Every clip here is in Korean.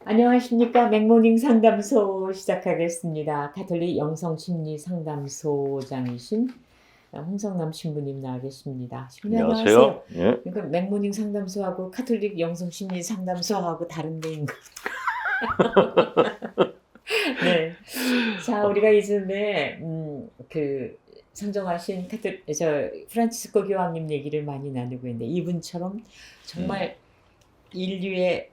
안녕하십니까. 맥모닝 상담소 시작하겠습니다. 가톨릭 영성심리상담소장이신 홍성남 신부님 나와 계십니다. 신부님 안녕하세요. 안녕하세요. 예. 그러니까 맥모닝 상담소하고 가톨릭 영성심리상담소하고 다른 데인 거. 네. 자, 우리가 이전에 선정하신 프란치스코 교황님 얘기를 많이 나누고 있는데 이분처럼 정말 인류의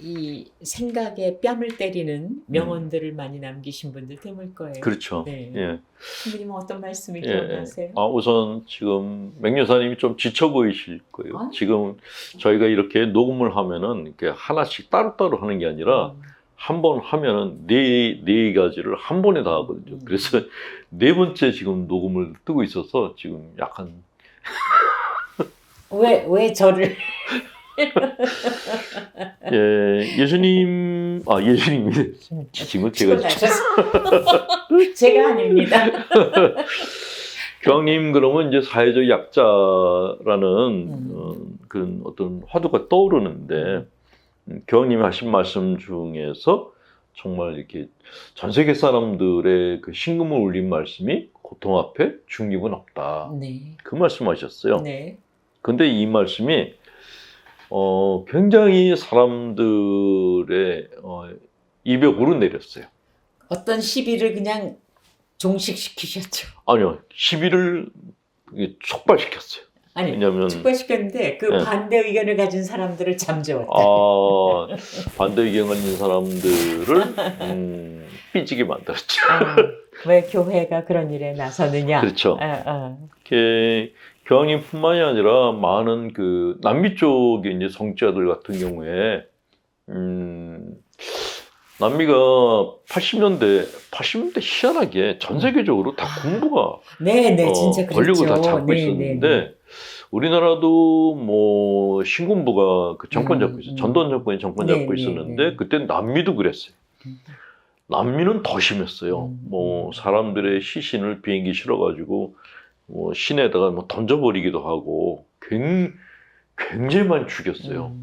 이 생각에 뺨을 때리는 명언들을 많이 남기신 분들 드물 거예요. 그렇죠. 네. 예. 신부님은 어떤 말씀이 예. 기억나세요? 우선 지금 맹 여사님이 좀 지쳐 보이실 거예요. 아? 지금 저희가 이렇게 녹음을 하면은 이렇게 하나씩 따로따로 하는 게 아니라 한 번 하면은 네 가지를 한 번에 다 하거든요. 그래서 네 번째 지금 녹음을 뜨고 있어서 지금 약간 왜 저를 예수님이 지금 제가 피곤하셔서 제가 아닙니다. 교황님 그러면 이제 사회적 약자라는 그런 어떤 화두가 떠오르는데 교황님이 하신 말씀 중에서 정말 이렇게 전 세계 사람들의 그 심금을 울린 말씀이 고통 앞에 중립은 없다. 네. 그 말씀하셨어요. 네. 근데 이 말씀이 굉장히 사람들의 입에 오르내렸어요. 어떤 시비를 그냥 종식시키셨죠. 아니요, 시비를 촉발시켰어요. 아니, 왜냐면 촉발시켰는데 그 네. 반대 의견을 가진 사람들을 잠재웠다. 반대 의견 가진 사람들을 삐지게 만들었죠. 왜 교회가 그런 일에 나서느냐. 그렇죠. 교황님뿐만이 아니라 많은 그 남미 쪽의 이제 성직자들 같은 경우에 남미가 80년대 희한하게 전 세계적으로 다 공부가 진짜 권력을 다 그랬죠. 잡고 있었는데 우리나라도 뭐 신군부가 그 정권 잡고 있어요. 전두환 정권이 정권 잡고 있었는데 그때 남미도 그랬어요. 남미는 더 심했어요. 뭐 사람들의 시신을 비행기 실어가지고 뭐 시내에다가 뭐 던져버리기도 하고 굉장히 많이 죽였어요.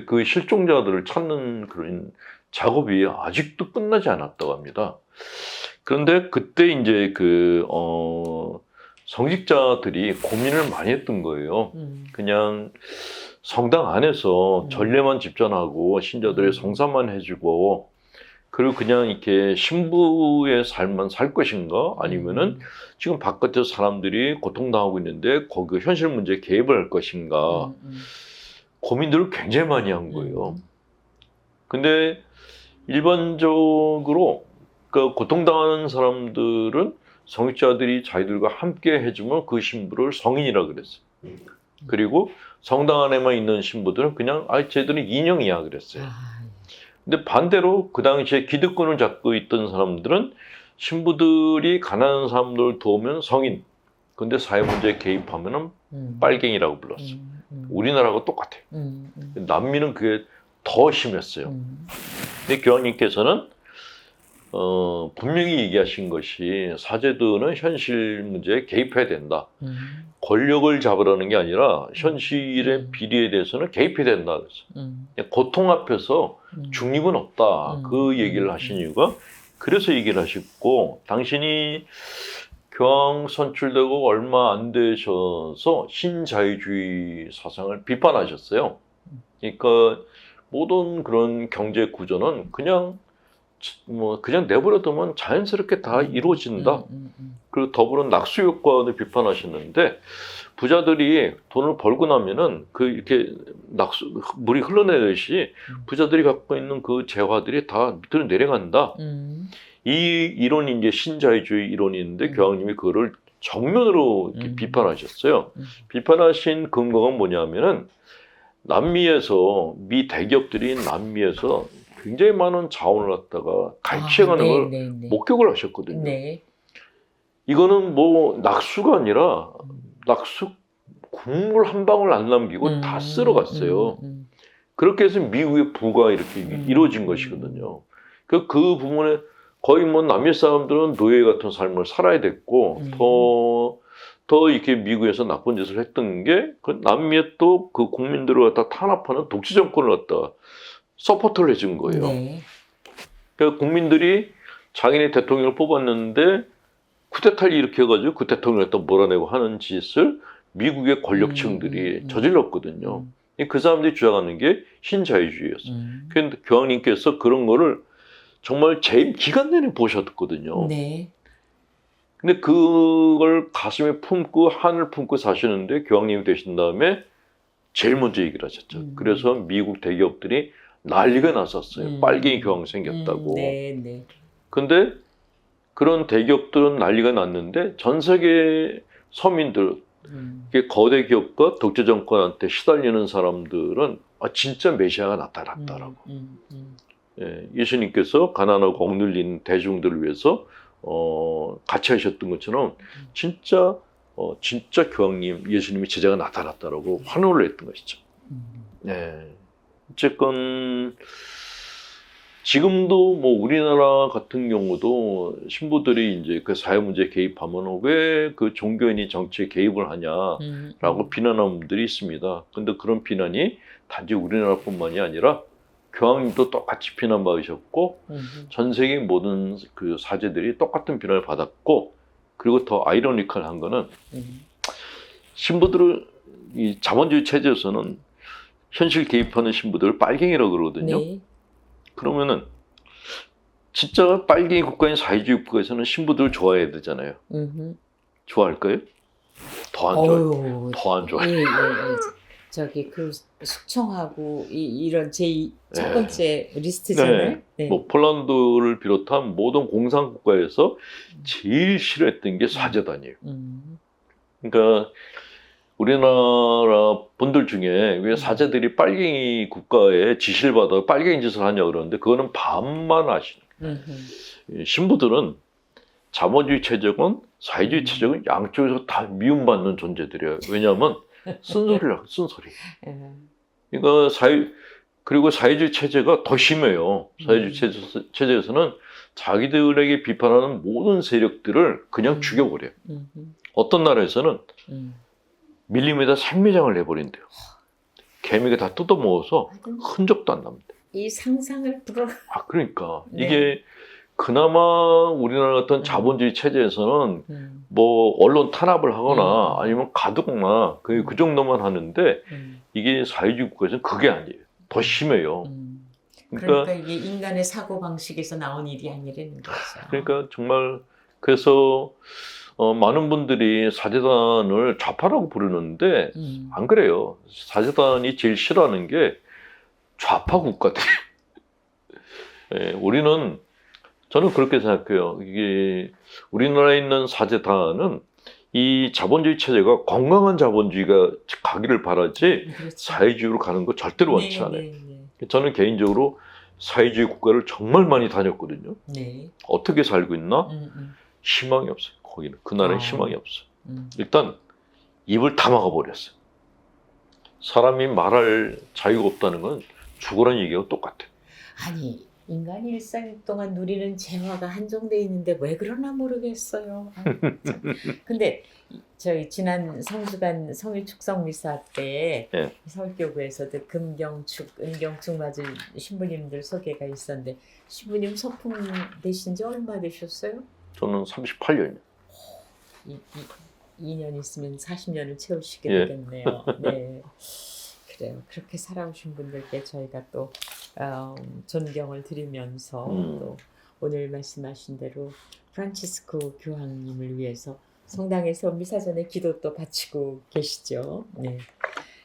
그 실종자들을 찾는 그런 작업이 아직도 끝나지 않았다고 합니다. 그런데 그때 이제 성직자들이 고민을 많이 했던 거예요. 그냥 성당 안에서 전례만 집전하고 신자들의 성사만 해주고 그리고 그냥 이렇게 신부의 삶만 살 것인가 아니면은 지금 바깥에서 사람들이 고통당하고 있는데 거기 현실 문제에 개입을 할 것인가 고민들을 굉장히 많이 한 거예요. 근데 일반적으로 그 고통당하는 사람들은 성직자들이 자기들과 함께 해주면 그 신부를 성인이라 그랬어요. 그리고 성당 안에만 있는 신부들은 그냥 쟤들은 인형이야 그랬어요. 근데 반대로 그 당시에 기득권을 잡고 있던 사람들은 신부들이 가난한 사람들을 도우면 성인, 근데 사회 문제에 개입하면 빨갱이라고 불렀어요. 우리나라하고 똑같아요. 남미는 그게 더 심했어요. 근데 교황님께서는 분명히 얘기하신 것이 사제들은 현실 문제에 개입해야 된다. 권력을 잡으라는 게 아니라 현실의 비리에 대해서는 개입해야 된다. 고통 앞에서 중립은 없다. 그 얘기를 하신 이유가 그래서 얘기를 하셨고 당신이 교황 선출되고 얼마 안 되셔서 신자유주의 사상을 비판하셨어요. 그러니까 모든 그런 경제 구조는 그냥 내버려두면 자연스럽게 다 이루어진다. 그리고 더불어 낙수 효과도 비판하셨는데 부자들이 돈을 벌고 나면은 이렇게 물이 흘러내듯이 부자들이 갖고 있는 그 재화들이 다 밑으로 내려간다. 이 이론이 이제 신자유주의 이론인데 교황님이 그거를 정면으로 이렇게 비판하셨어요. 비판하신 근거가 뭐냐면은 남미에서 미 대기업들이 남미에서 굉장히 많은 자원을 갖다가 갈취해가는 걸 목격을 하셨거든요. 이거는 뭐 낙수가 아니라 낙수 국물 한 방울 안 남기고 다 쓸어갔어요. 그렇게 해서 미국의 부가 이렇게 이루어진 것이거든요. 그 부분에 거의 뭐 남미 사람들은 노예 같은 삶을 살아야 됐고 더 이렇게 미국에서 나쁜 짓을 했던 게 그 남미의 또 그 국민들을 갖다 탄압하는 독재 정권을 갖다가 서포트를 해준 거예요. 네. 그러니까 국민들이 자기네 대통령을 뽑았는데 쿠데타를 일으켜가지고 그 대통령을 또 몰아내고 하는 짓을 미국의 권력층들이 저질렀거든요. 그 사람들이 주장하는 게 신자유주의였어요. 그런데 교황님께서 그런 거를 정말 재임 기간 내내 보셨거든요. 네. 근데 그걸 가슴에 품고 한을 품고 사시는데 교황님이 되신 다음에 제일 먼저 얘기를 하셨죠. 그래서 미국 대기업들이 난리가 났었어요. 빨갱이 교황 생겼다고. 네, 네. 근데 그런 대기업들은 난리가 났는데 전 세계 서민들, 이게 거대 기업과 독재 정권한테 시달리는 사람들은 진짜 메시아가 나타났다라고. 예, 예수님께서 가난하고 억눌린 대중들을 위해서 같이 하셨던 것처럼 진짜 교황님, 예수님의 제자가 나타났다라고 환호를 했던 것이죠. 네. 어쨌건 지금도 뭐 우리나라 같은 경우도 신부들이 이제 그 사회 문제에 개입하면 왜 그 종교인이 정치에 개입을 하냐라고 비난하는 분들이 있습니다. 근데 그런 비난이 단지 우리나라뿐만이 아니라 교황님도 똑같이 비난받으셨고 전 세계 모든 그 사제들이 똑같은 비난을 받았고, 그리고 더 아이러니컬한 거는 신부들을 이 자본주의 체제에서는 현실 개입하는 신부들을 빨갱이라고 그러거든요. 네. 그러면은 진짜 빨갱이 국가인 사회주의 국가에서는 신부들을 좋아해야 되잖아요. 좋아할까요? 더 안 좋아요. 더 안 좋아요. 예, 예, 예. 저기 그 숙청하고 이런 제 첫 번째 리스트잖아요. 네. 뭐 폴란드를 비롯한 모든 공산 국가에서 제일 싫어했던 게 사제단이에요. 그러니까 우리나라 분들 중에 왜 사제들이 빨갱이 국가에 지시를 받아 빨갱이 짓을 하냐 그러는데 그거는 반만 아시는 거예요. 신부들은 자본주의 체제건 사회주의 체제건 양쪽에서 다 미움받는 존재들이에요. 왜냐하면 쓴소리라고, 쓴소리. 그러니까 그리고 사회주의 체제가 더 심해요. 사회주의 체제에서는 자기들에게 비판하는 모든 세력들을 그냥 죽여버려요. 어떤 나라에서는 밀리미터 생매장을 내버린대요. 개미가 다 뜯어먹어서 흔적도 안 납니다. 이 상상을 불어. 그러니까 이게 그나마 우리나라 같은 자본주의 체제에서는 뭐 언론 탄압을 하거나 아니면 가두거나 그 정도만 하는데 이게 사회주의 국가에서는 그게 아니에요. 더 심해요. 그러니까 이게 인간의 사고 방식에서 나온 일이 아니라는 거죠. 그러니까 정말 그래서 많은 분들이 사제단을 좌파라고 부르는데 안 그래요. 사제단이 제일 싫어하는 게 좌파 국가들이에요. 예, 저는 그렇게 생각해요. 이게 우리나라에 있는 사제단은 이 자본주의 체제가 건강한 자본주의가 가기를 바라지 그렇죠. 사회주의로 가는 거 절대로 원치 않아요. 저는 개인적으로 사회주의 국가를 정말 많이 다녔거든요. 어떻게 살고 있나? 희망이 없어요. 거기는 그 나라에 희망이 없어요. 일단 입을 다 막아버렸어요. 사람이 말할 자유가 없다는 건 죽으라는 얘기하고 똑같아요. 아니, 인간이 일생 동안 누리는 재화가 한정돼 있는데 왜 그러나 모르겠어요. 근데 저희 지난 성수간 성일 축성 미사 때 서울교구에서도 금경축, 은경축 맞은 신부님들 소개가 있었는데 신부님 서풍 되신 지 얼마 되셨어요? 저는 38년이요. 2년 있으면 40년을 채우시게 되겠네요. 네. 그래요. 그렇게 살아오신 분들께 저희가 또 존경을 드리면서 또 오늘 말씀하신 대로 프란치스코 교황님을 위해서 성당에서 미사 전에 기도 또 바치고 계시죠. 네.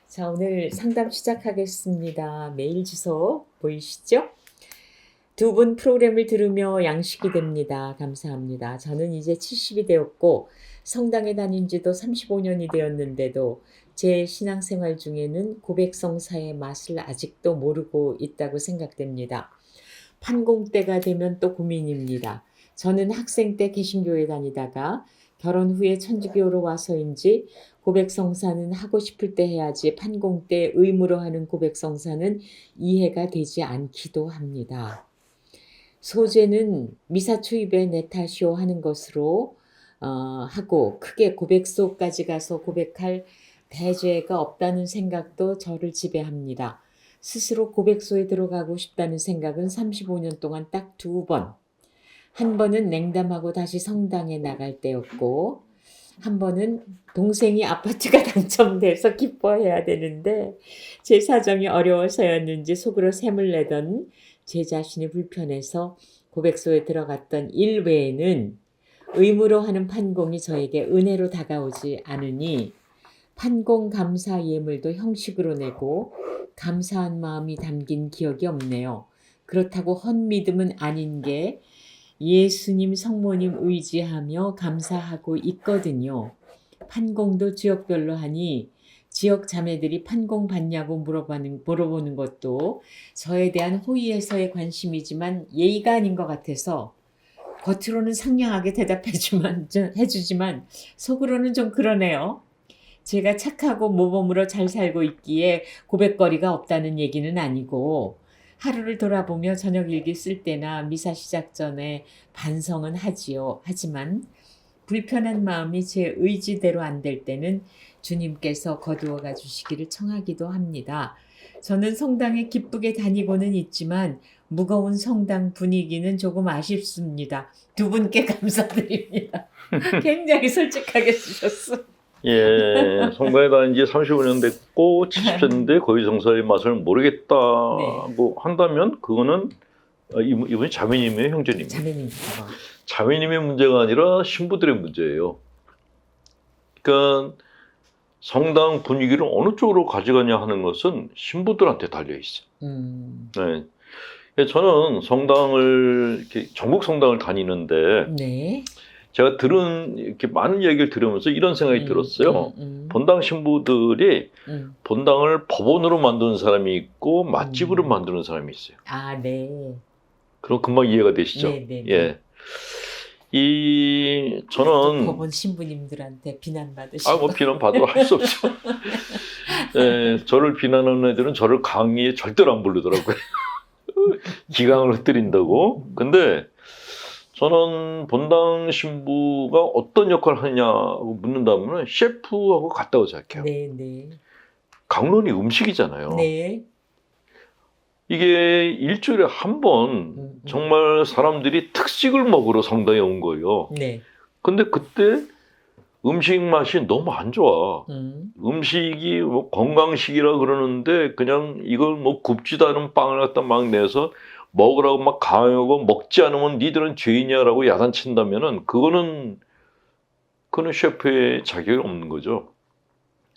자, 오늘 상담 시작하겠습니다. 메일 주소 보이시죠? 두 분 프로그램을 들으며 양식이 됩니다. 감사합니다. 저는 이제 70이 되었고 성당에 다닌 지도 35년이 되었는데도 제 신앙생활 중에는 고백성사의 맛을 아직도 모르고 있다고 생각됩니다. 판공 때가 되면 또 고민입니다. 저는 학생 때 개신교에 다니다가 결혼 후에 천주교로 와서인지 고백성사는 하고 싶을 때 해야지 판공 때 의무로 하는 고백성사는 이해가 되지 않기도 합니다. 소재는 미사 초입에 네타쇼 하는 것으로 하고 크게 고백소까지 가서 고백할 대죄가 없다는 생각도 저를 지배합니다. 스스로 고백소에 들어가고 싶다는 생각은 35년 동안 딱 2번. 한 번은 냉담하고 다시 성당에 나갈 때였고, 한 번은 동생이 아파트가 당첨돼서 기뻐해야 되는데 제 사정이 어려워서였는지 속으로 샘을 내던 제 자신이 불편해서 고백소에 들어갔던 일 외에는 의무로 하는 판공이 저에게 은혜로 다가오지 않으니 판공 감사 예물도 형식으로 내고 감사한 마음이 담긴 기억이 없네요. 그렇다고 헛믿음은 아닌 게 예수님 성모님 의지하며 감사하고 있거든요. 판공도 지역별로 하니 지역 자매들이 판공 받냐고 물어보는 것도 저에 대한 호의에서의 관심이지만 예의가 아닌 것 같아서 겉으로는 상냥하게 해주지만 속으로는 좀 그러네요. 제가 착하고 모범으로 잘 살고 있기에 고백거리가 없다는 얘기는 아니고 하루를 돌아보며 저녁 일기 쓸 때나 미사 시작 전에 반성은 하지요. 하지만 불편한 마음이 제 의지대로 안 될 때는 주님께서 거두어가 주시기를 청하기도 합니다. 저는 성당에 기쁘게 다니고는 있지만 무거운 성당 분위기는 조금 아쉽습니다. 두 분께 감사드립니다. 굉장히 솔직하게 쓰셨어. 예, 성당에 다닌 지 35년 됐고 70세인데 거위성사의 맛을 모르겠다고 한다면 그거는 이분이 자매님의 형제님이에요. 자매님. 자매님의 문제가 아니라 신부들의 문제예요. 그러니까 성당 분위기를 어느 쪽으로 가져가냐 하는 것은 신부들한테 달려 있어요. 네. 저는 성당을 이렇게 전국 성당을 다니는데 네. 제가 들은 이렇게 많은 얘기를 들으면서 이런 생각이 들었어요. 본당 신부들이 본당을 법원으로 만드는 사람이 있고 맛집으로 만드는 사람이 있어요. 아, 네. 그럼 금방 이해가 되시죠? 네. 예. 저는 법원 신부님들한테 비난받으시고. 뭐 비난 받으러 할 수 없죠. 예, 저를 비난하는 애들은 저를 강의에 절대로 안 부르더라고요. 기강을 흩뜨린다고. 근데 저는 본당 신부가 어떤 역할을 하냐고 묻는다면 셰프하고 같다고 생각해요. 네. 강론이 음식이잖아요. 네. 이게 일주일에 한 번 정말 사람들이 특식을 먹으러 성당에 온 거예요. 네. 근데 그때 음식 맛이 너무 안 좋아. 음식이 뭐 건강식이라 그러는데 그냥 이걸 뭐 굽지도 않은 빵을 갖다 막 내서 먹으라고 막 강요하고 먹지 않으면 니들은 죄인이야라고 야단친다면은 그거는 셰프의 자격이 없는 거죠.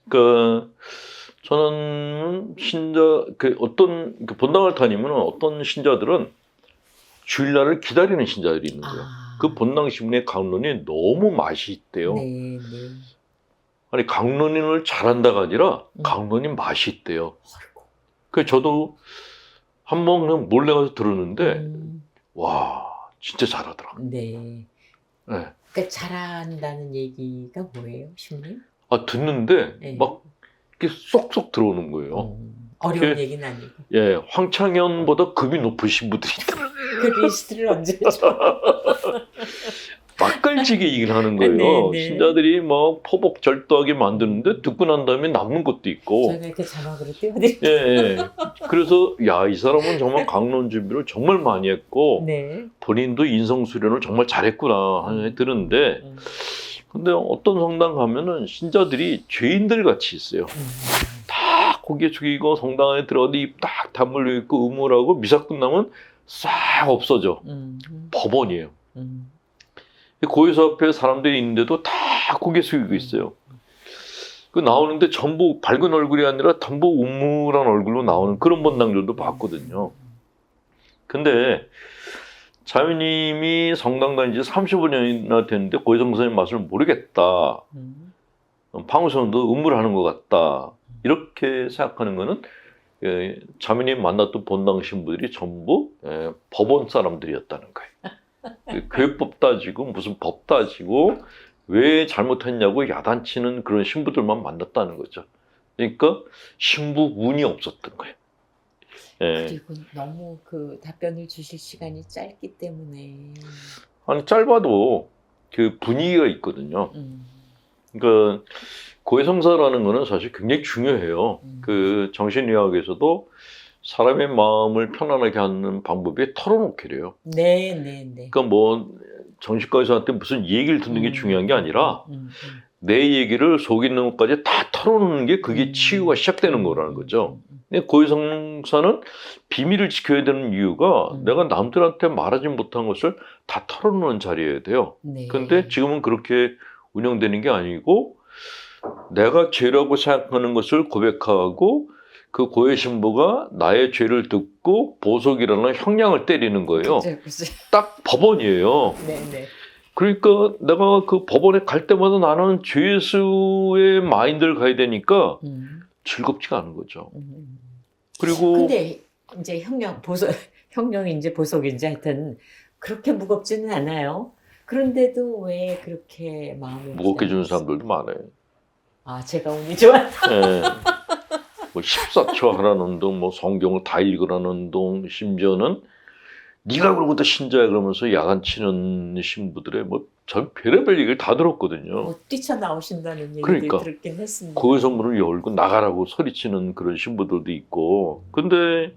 그러니까 저는 어떤 본당을 다니면 어떤 신자들은 주일날을 기다리는 신자들이 있는 거예요. 그 본당 신부의 강론이 너무 맛이 있대요. 네. 아니 강론인을 잘한다가 아니라 강론인 맛이 있대요. 그래서 저도 한번 그냥 몰래 가서 들었는데 와 진짜 잘하더라. 네. 그러니까 잘한다는 얘기가 뭐예요, 신부님? 듣는데 네. 막 이렇게 쏙쏙 들어오는 거예요. 어려운 얘기는 아니고. 예, 황창현보다 급이 높으신 분들이 있더라고요. 그 리스트를 언제 줘? 맛깔지게 얘기를 하는 거예요. 네. 신자들이 뭐 포복절도하게 만드는데 듣고 난 다음에 남는 것도 있고. 저희가 이렇게 자막으로 띄워드릴게요. 예. 그래서 이 사람은 정말 강론 준비를 정말 많이 했고 네. 본인도 인성 수련을 정말 잘했구나 하는 생각이 드는데 근데 어떤 성당 가면은 신자들이 죄인들 같이 있어요. 다 고개 숙이고 성당 안에 들어가도 입 딱 다물려 있고 의무라고 미사 끝나면 싹 없어져. 법원이에요. 고해소 앞에 사람들이 있는데도 다 고개 숙이고 있어요. 그 나오는데 전부 밝은 얼굴이 아니라 전부 우물한 얼굴로 나오는 그런 본당들도 봤거든요. 근데 자매님이 성당 다닌 지 35년이나 됐는데 고해성사의 맛을 모르겠다. 방울선도 음물하는 것 같다. 이렇게 생각하는 거는 자매님 만났던 본당 신부들이 전부 법원 사람들이었다는 거예요. 교회법 따지고 무슨 법 따지고 왜 잘못했냐고 야단치는 그런 신부들만 만났다는 거죠. 그러니까 신부 운이 없었던 거예요. 그리고 너무 그 답변을 주실 시간이 짧기 때문에. 아니 짧아도 그 분위기가 있거든요. 그러니까 고해성사라는 거는 사실 굉장히 중요해요. 그 정신의학에서도 사람의 마음을 편안하게 하는 방법이 털어놓기래요. 네, 네, 네. 그러니까 뭐 정신과 의사한테 무슨 얘기를 듣는 게 중요한 게 아니라 내 얘기를 속 있는 것까지 다 털어놓는 게 그게 치유가 시작되는 거라는 거죠. 근데 고해성사는 비밀을 지켜야 되는 이유가 내가 남들한테 말하지 못한 것을 다 털어놓는 자리여야 돼요. 네. 근데 지금은 그렇게 운영되는 게 아니고 내가 죄라고 생각하는 것을 고백하고 그 고해 신부가 나의 죄를 듣고 보석이라는 형량을 때리는 거예요. 그죠. 딱 법원이에요. 네, 네. 그러니까 내가 그 법원에 갈 때마다 나는 죄수의 마인드를 가야 되니까 즐겁지가 않은 거죠. 그리고 근데 이제 형령이 이제 보석인지 하여튼 그렇게 무겁지는 않아요. 그런데도 왜 그렇게 마음이 무겁게 주는 부담스러워? 사람들도 많아요. 아, 제가 운이 좋았다. 예. 뭐 14초 하라는 운동, 뭐 성경을 다 읽으라는 운동, 심지어는 네가 그러고도 신자야 그러면서 야단 치는 신부들의 뭐 전 별의별 얘기를 다 들었거든요. 뭐 뛰쳐나오신다는 얘기도 그러니까. 들었긴 했습니다. 고해서 문을 열고 나가라고 소리치는 그런 신부들도 있고. 근데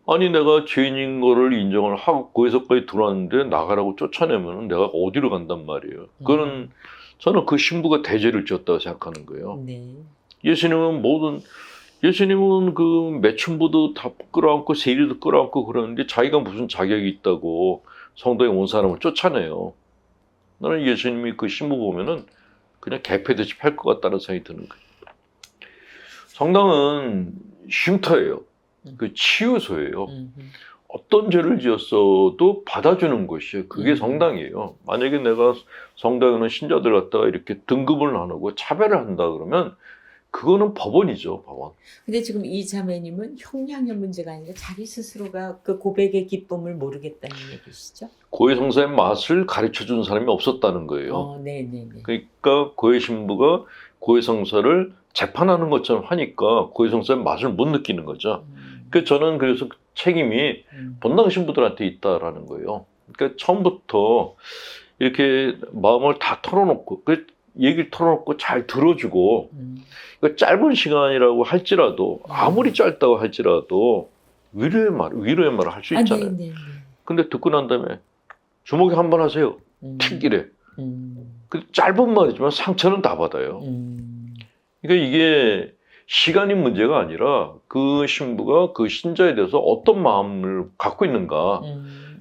아니 내가 죄인인 거를 인정을 하고 고해석까지 들어왔는데 나가라고 쫓아내면 내가 어디로 간단 말이에요. 그거는 저는 그 신부가 대죄를 지었다고 생각하는 거예요. 네. 예수님은 그 매춘부도 다 끌어안고 세리도 끌어안고 그러는데 자기가 무슨 자격이 있다고 성도에 온 사람을 쫓아내요. 나는 예수님이 그 신부 보면은 그냥 개패듯이 팔 것 같다는 생각이 드는 거예요. 성당은 쉼터예요. 그 치유소예요. 어떤 죄를 지었어도 받아주는 곳이에요. 그게 성당이에요. 만약에 내가 성당에 있는 신자들 갖다가 이렇게 등급을 나누고 차별을 한다 그러면 그거는 법원이죠, 법원. 근데 지금 이 자매님은 형량의 문제가 아니라 자기 스스로가 그 고백의 기쁨을 모르겠다는 얘기시죠? 고해성사의 맛을 가르쳐준 사람이 없었다는 거예요. 네네네. 그러니까 고해 신부가 고해성사를 재판하는 것처럼 하니까 고해성사의 맛을 못 느끼는 거죠. 그래서 저는 그래서 책임이 본당 신부들한테 있다라는 거예요. 그러니까 처음부터 이렇게 마음을 다 털어놓고 그 얘기를 털어놓고 잘 들어주고 그 짧은 시간이라고 할지라도 아무리 짧다고 할지라도 위로의 말을 할 수 있잖아요. 네네네. 근데 듣고 난 다음에 주먹에 한 번 하세요. 튕기래. 그 짧은 말이지만 상처는 다 받아요. 그러니까 이게 시간이 문제가 아니라 그 신부가 그 신자에 대해서 어떤 마음을 갖고 있는가.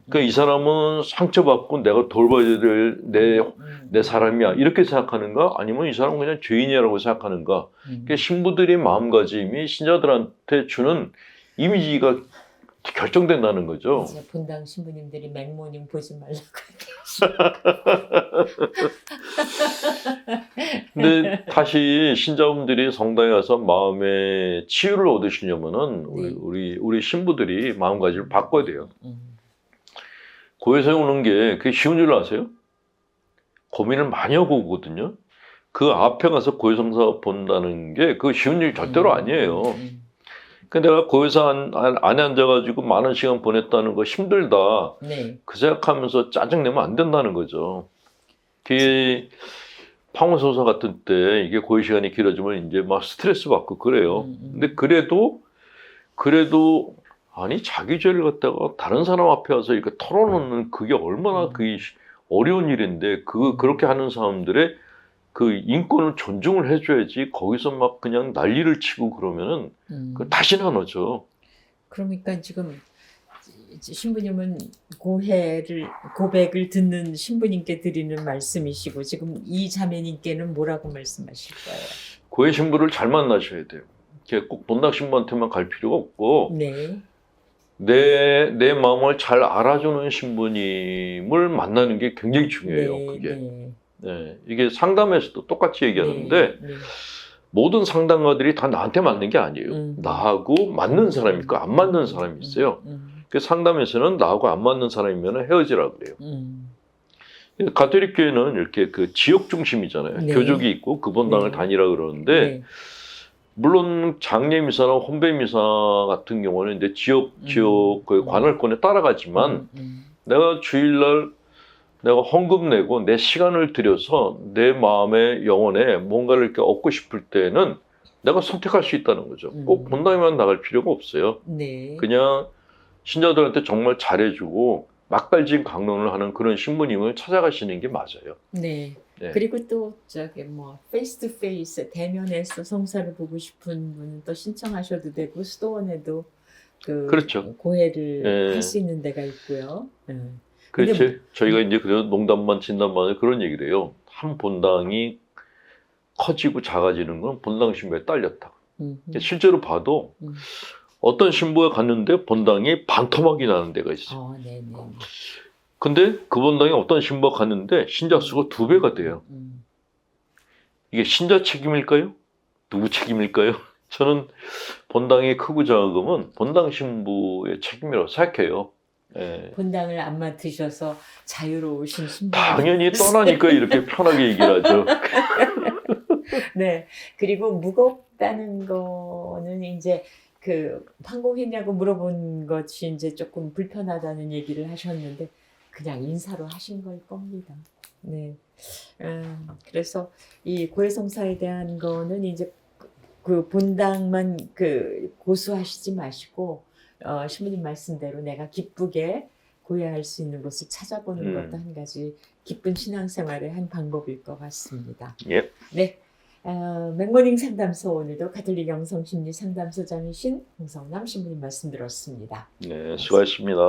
그러니까 이 사람은 상처받고 내가 돌봐야 될 내 사람이야 이렇게 생각하는가 아니면 이 사람은 그냥 죄인이라고 생각하는가. 그러니까 신부들의 마음가짐이 신자들한테 주는 이미지가 결정된다는 거죠. 이제 본당 신부님들이 맥모닝 보지 말라고. 근데 다시 신자분들이 성당에 가서 마음의 치유를 얻으시려면은 네. 우리 신부들이 마음가짐을 바꿔야 돼요. 고해성에 오는 게 그게 쉬운 줄 아세요? 고민을 많이 하고 오거든요. 그 앞에 가서 고해성사 본다는 게 그 쉬운 일 절대로 아니에요. 근데 내가 고해사 안에 앉아가지고 많은 시간 보냈다는 거 힘들다. 네. 그 생각하면서 짜증내면 안 된다는 거죠. 그 파원소사 같은 때 이게 고해 시간이 길어지면 이제 막 스트레스 받고 그래요. 근데 그래도 아니 자기 죄를 갖다가 다른 사람 앞에 와서 이렇게 털어놓는 그게 얼마나 그게 어려운 일인데 그렇게 하는 사람들의 그 인권을 존중을 해줘야지 거기서 막 그냥 난리를 치고 그러면은 다시는 안 오죠. 그러니까 지금 신부님은 고백을 듣는 신부님께 드리는 말씀이시고 지금 이 자매님께는 뭐라고 말씀하실 거예요? 고해 신부를 잘 만나셔야 돼요. 이렇게 꼭 본당 신부한테만 갈 필요가 없고 네. 내 마음을 잘 알아주는 신부님을 만나는 게 굉장히 중요해요. 네, 그게. 네. 네, 이게 상담에서도 똑같이 얘기하는데 네. 모든 상담가들이 다 나한테 맞는 게 아니에요. 나하고 맞는 사람이 있고 안 맞는 사람이 있어요. 그 상담에서는 나하고 안 맞는 사람이면 헤어지라 그래요. 가톨릭 교회는 이렇게 그 지역 중심이잖아요. 네. 교족이 있고 그 본당을 네. 다니라 그러는데 네. 물론 장례 미사나 혼배 미사 같은 경우는 이제 지역 그 관할권에 따라가지만 내가 주일날 내가 헌금 내고 내 시간을 들여서 내 마음의 영혼에 뭔가를 이렇게 얻고 싶을 때는 내가 선택할 수 있다는 거죠. 꼭 음. 본당에만 나갈 필요가 없어요. 네. 그냥 신자들한테 정말 잘해주고 맛깔진 강론을 하는 그런 신부님을 찾아가시는 게 맞아요. 네. 네. 그리고 또 저기 뭐 페이스 투 페이스 대면에서 성사를 보고 싶은 분은 또 신청하셔도 되고 수도원에도 그 그렇죠. 고해를 예. 할 수 있는 데가 있고요. 그렇지. 저희가 이제 그래서 농담반 진담반에 그런 얘기를 해요. 한 본당이 커지고 작아지는 건 본당 신부에 딸렸다. 실제로 봐도 음. 어떤 신부가 갔는데 본당이 반토막이 나는 데가 있어요. 네네. 근데 그 본당에 어떤 신부가 갔는데 신자 수가 2배가 돼요. 이게 신자 책임일까요? 누구 책임일까요? 저는 본당이 크고 작음은 본당 신부의 책임이라고 생각해요. 예. 본당을 안 맡으셔서 자유로우신 신부. 당연히 떠나니까 이렇게 편하게 얘기를 하죠. 네. 그리고 무겁다는 거는 이제 그 판공했냐고 물어본 것이 이제 조금 불편하다는 얘기를 하셨는데 그냥 인사로 하신 걸 겁니다. 네. 그래서 이 고해성사에 대한 거는 이제 그 본당만 그 고수하시지 마시고 신부님 말씀대로 내가 기쁘게 고해할 수 있는 곳을 찾아보는 것도 한 가지 기쁜 신앙생활의 한 방법일 것 같습니다. 예. 네. 맥모닝 상담소 오늘도 가톨릭 영성심리 상담소장이신 홍성남 신부님 말씀 들었습니다. 네, 수고하셨습니다.